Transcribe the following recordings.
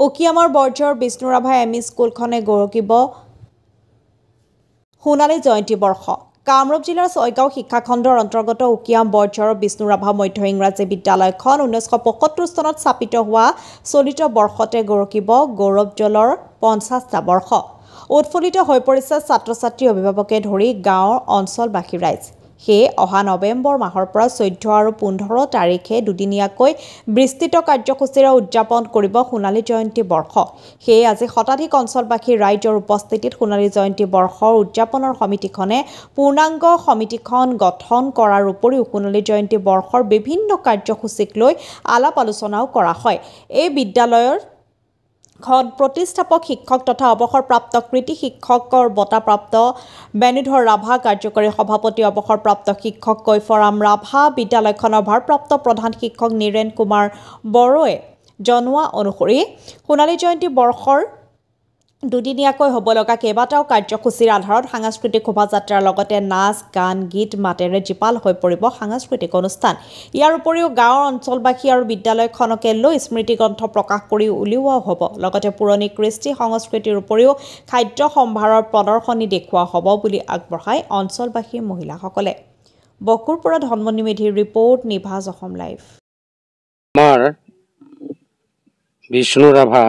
উকিয়ামৰ বৰঝাৰৰ Bishnu Rabha M E স্কুলখনে গৌৰকিব সোণালী জয়ন্তী বৰ্ষ। কামৰূপ জিলাৰ ছয়গাঁও শিক্ষাখণ্ডৰ অন্তৰ্গত উকিয়াম বৰঝাৰৰ বিষ্ণুৰাভা মধ্য ইংৰাজী বিদ্যালয়খন 1975 চনত স্থাপিত হোৱা চলিত বৰ্ষতে গৌৰকিব গৌৰৱজ্বলৰ 50টা বৰ্ষ। উৎফুল্লিত হৈ পৰিছে ছাত্ৰ-ছাত্ৰী, অভিভাৱকে ধৰি গাঁৱৰ অঞ্চলবাসী ৰাইজ। সেয়ে অহা নৱেম্বৰ মাহৰ পৰা 14 আৰু 15 তাৰিখে দুদিনীয়াকৈ বিস্তৃত কাৰ্যসূচীৰে উদযাপন কৰিব সোণালী জয়ন্তী বৰ্ষ। সেয়ে আজি শতাধিক অঞ্চলবাসী ৰাইজৰ উপস্থিতিত সোণালী জয়ন্তী বৰ্ষৰ উদযাপনৰ সমিতিখনে পূৰ্ণাংগ সমিতিখন গঠন কৰাৰ উপৰিও সোণালী জয়ন্তী বৰ্ষৰ বিভিন্ন কাৰ্যসূচীক লৈ আলাপ আলোচনাও কৰা হয়। এই বিদ্যালয়ৰ প্ৰতিষ্ঠাপক শিক্ষক তথা অৱসৰপ্ৰাপ্ত কৃতি শিক্ষকৰ বঁটাপ্ৰাপ্ত বেণুধৰ ৰাভা, কাৰ্যকৰী সভাপতি অৱসৰপ্ৰাপ্ত শিক্ষক কৈফৰাম ৰাভা, বিদ্যালয়খনৰ ভাৰপ্ৰাপ্ত প্ৰধান শিক্ষক নীৰেণ কুমাৰ বড়োৱে জনোৱা অনুসৰি সোণালী জয়ন্তী বৰ্ষৰ দুদিনীয়াকৈ হ'ব লগা কেইবাটাও কাৰ্যসূচীৰ আধাৰত সাংস্কৃতিক শোভাযাত্ৰাৰ লগতে নাচ, গান, গীত মাতেৰে জীপাল হৈ পৰিব সাংস্কৃতিক অনুষ্ঠান। ইয়াৰ উপৰিও গাঁৱৰ অঞ্চলবাসী আৰু বিদ্যালয়খনকে লৈ স্মৃতিগ্ৰন্থ প্ৰকাশ কৰি উলিওৱাও হ'ব। লগতে পুৰণি কৃষ্টি সংস্কৃতিৰ উপৰিও খাদ্য সম্ভাৰৰ প্ৰদৰ্শনী দেখুওৱা হ'ব বুলি আগবঢ়ায় অঞ্চলবাসীৰ মহিলাসকলে। বকুৰ পৰা ধনমণি মেধিৰ ৰিপৰ্ট, নিভাজ অসম লাইভ। আমাৰ বিষ্ণুৰাভা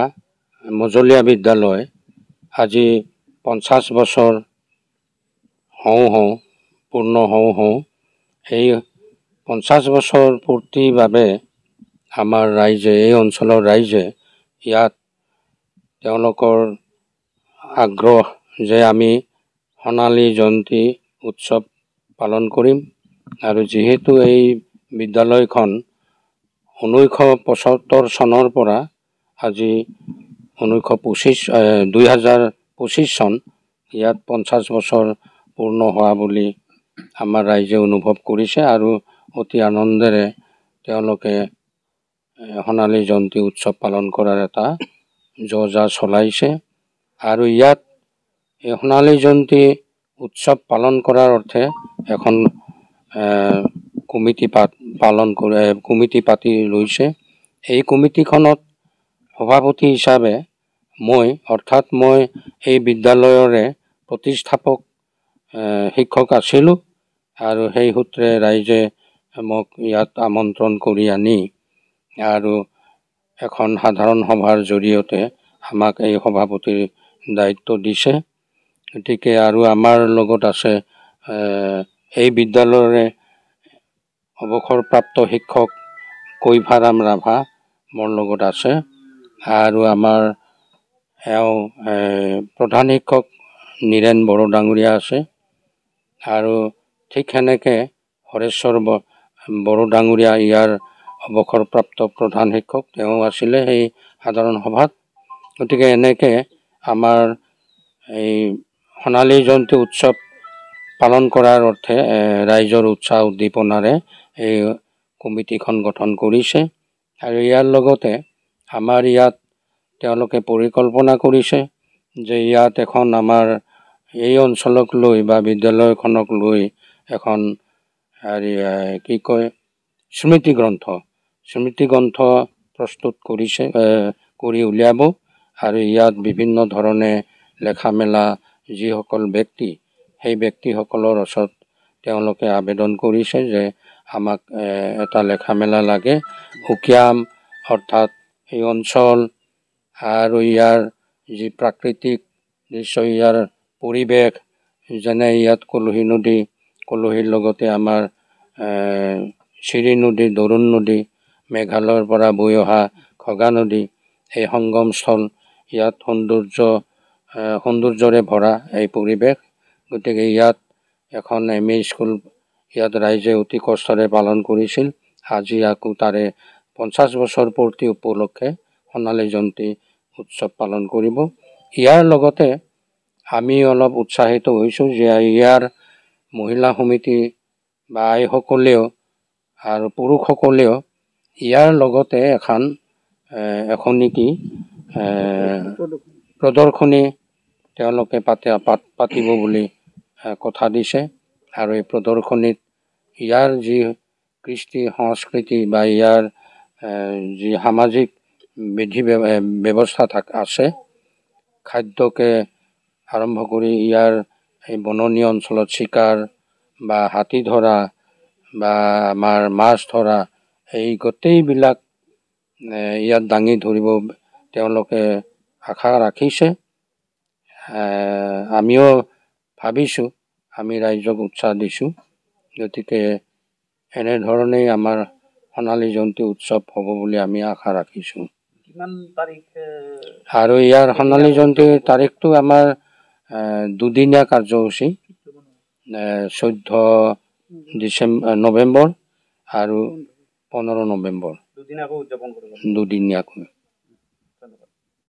মজলীয়া বিদ্যালয় আজি 50 বছৰ পূৰ্ণ হওঁ। এই 50 বছৰ পূৰ্তিৰ বাবে আমাৰ ৰাইজে, এই অঞ্চলৰ ৰাইজে ইয়াত তেওঁলোকৰ আগ্ৰহ যে আমি সোণালী জয়ন্তী উৎসৱ পালন কৰিম। আৰু যিহেতু এই বিদ্যালয়খন 1975 চনৰ পৰা আজি 2025 চন, ইয়াত 50 বছৰ পূৰ্ণ হোৱা বুলি আমাৰ ৰাইজে অনুভৱ কৰিছে আৰু অতি আনন্দেৰে তেওঁলোকে সোণালী জয়ন্তী উৎসৱ পালন কৰাৰ এটা যো-জা চলাইছে। আৰু ইয়াত এই সোণালী জয়ন্তী উৎসৱ পালন কৰাৰ অৰ্থে এখন কমিটি পাতি লৈছে। এই কমিটিখনত সভাপতি হিচাপে মই এই বিদ্যালয়ৰে প্ৰতিষ্ঠাপক শিক্ষক আছিলোঁ আৰু সেই সূত্ৰে ৰাইজে মোক ইয়াত আমন্ত্ৰণ কৰি আনি আৰু এখন সাধাৰণ সভাৰ জৰিয়তে আমাক এই সভাপতিৰ দায়িত্ব দিছে। গতিকে আৰু আমাৰ লগত আছে এই বিদ্যালয়ৰে অৱসৰপ্ৰাপ্ত শিক্ষক কৈফাৰাম ৰাভা মোৰ লগত আছে আৰু আমাৰ প্ৰধান শিক্ষক নীৰেণ বড়ো ডাঙৰীয়া আছে আৰু ঠিক সেনেকৈ হৰেশ্বৰ বড়ো ডাঙৰীয়া ইয়াৰ অৱসৰপ্ৰাপ্ত প্ৰধান শিক্ষক, তেওঁ আছিলে সেই সাধাৰণ সভাত। গতিকে এনেকৈ আমাৰ এই সোণালী জয়ন্তী উৎসৱ পালন কৰাৰ অৰ্থে ৰাইজৰ উৎসাহ উদ্দীপনাৰে এই কমিটিখন গঠন কৰিছে। আৰু ইয়াৰ লগতে আমাৰ ইয়াত তেওঁলোকে পৰিকল্পনা কৰিছে যে ইয়াত এখন আমাৰ এই অঞ্চলক লৈ বা বিদ্যালয়খনক লৈ এখন স্মৃতিগ্ৰন্থ প্ৰস্তুত কৰি উলিয়াব। আৰু ইয়াত বিভিন্ন ধৰণে লেখা মেলা যিসকল ব্যক্তি, সেই ব্যক্তিসকলৰ ওচৰত তেওঁলোকে আবেদন কৰিছে যে আমাক এটা লেখা মেলা লাগে। উকিয়াম অৰ্থাৎ এই অঞ্চল আৰু ইয়াৰ যি প্ৰাকৃতিক দৃশ্য, ইয়াৰ পৰিৱেশ, যেনে ইয়াত কলহী নদী, কলহীৰ লগতে আমাৰ চিৰি নদী, দৰুণ নদী, মেঘালয়ৰ পৰা বৈ অহা খগা নদী, এই সংগমস্থল, ইয়াত সৌন্দৰ্যৰে ভৰা এই পৰিৱেশ। গতিকে ইয়াত এখন ME স্কুল ইয়াত ৰাইজে অতি কষ্টৰে পালন কৰিছিল। আজি আকৌ তাৰে 50 বছৰ পূৰ্তি উপলক্ষে সোণালী জয়ন্তী উৎসৱ পালন কৰিব। ইয়াৰ লগতে আমি অলপ উৎসাহিত হৈছোঁ যে ইয়াৰ মহিলা সমিতি বা আইসকলেও আৰু পুৰুষসকলেও ইয়াৰ লগতে এখনি প্ৰদৰ্শনী তেওঁলোকে পাতিব বুলি কথা দিছে। আৰু এই প্ৰদৰ্শনীত ইয়াৰ যি কৃষ্টি সংস্কৃতি বা ইয়াৰ যি সামাজিক ব্যৱস্থা আছে। খাদ্যকে আৰম্ভ কৰি ইয়াৰ এই বননীয় অঞ্চলত চিকাৰ বা হাতী ধৰা বা আমাৰ মাছ ধৰা এই গোটেইবিলাক ইয়াত দাঙি ধৰিব তেওঁলোকে আশা ৰাখিছে। আমিও ভাবিছোঁ, আমি ৰাইজক উৎসাহ দিছোঁ। গতিকে এনেধৰণেই আমাৰ সোণালী জয়ন্তী উৎসৱ হ'ব বুলি আমি আশা ৰাখিছোঁ। আৰু ইয়াৰ সোণালী জয়ন্তীৰ তাৰিখটো আমাৰ দুদিনীয়া কাৰ্যসূচী, 14 নৱেম্বৰ আৰু 15 নৱেম্বৰ দুদিনীয়াকৈ